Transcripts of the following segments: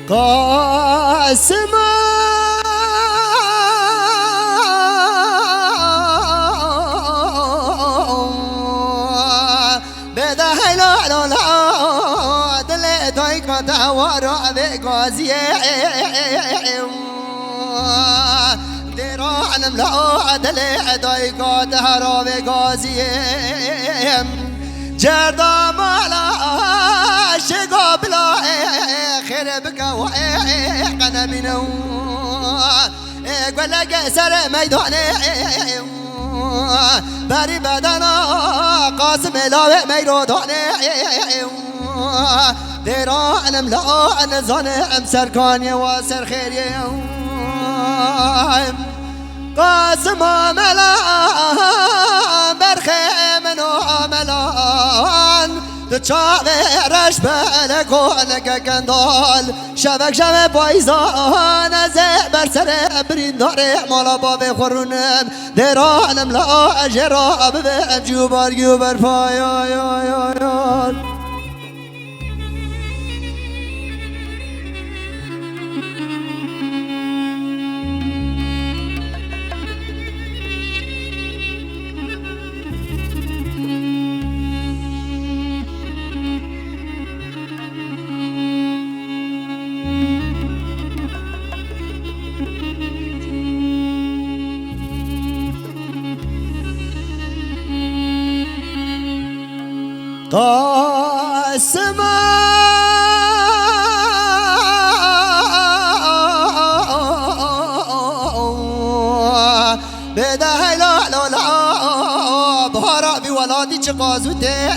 قاسما بده لا لا لا دل دایک ما دوارا به گازیه درانم لا دل دایک دهرا به گازیه جردا مالا شگا بلا خير بك وقنا منو قول لك سر ميداني باري بدنا قاسم لا ميروداني ديران ملا انا زانم سركاني وسر خيري قاسم ملا برخي منو ملان تچاوه رش بلگونگ گندال شبک شب پایزان از بر سر برین داره مالا با بخورونم درانم لا اجرا ببم جوبار گوبر پایان قاسما بده لا لا لا بهارا بی ولادی چه قازوته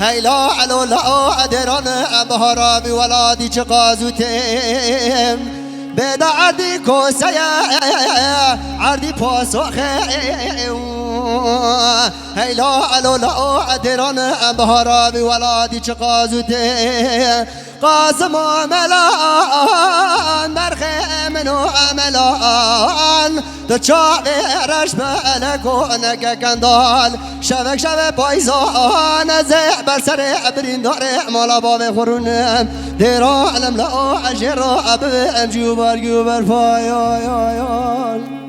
هیلا لا لا دران بهارا بی ولادی چه قازوته بده عردی کوسه عردی پاسخه هیلا لا دران بهارا بی ولادی چه قازوته قاسم ملان برخه منو ملان تو چاوه رش بلگونگ گندال شبک شب پایزان از بر سر برین داره مالا با بخورونم دیرانم لا اجرا ببم جوبر گوبر پایان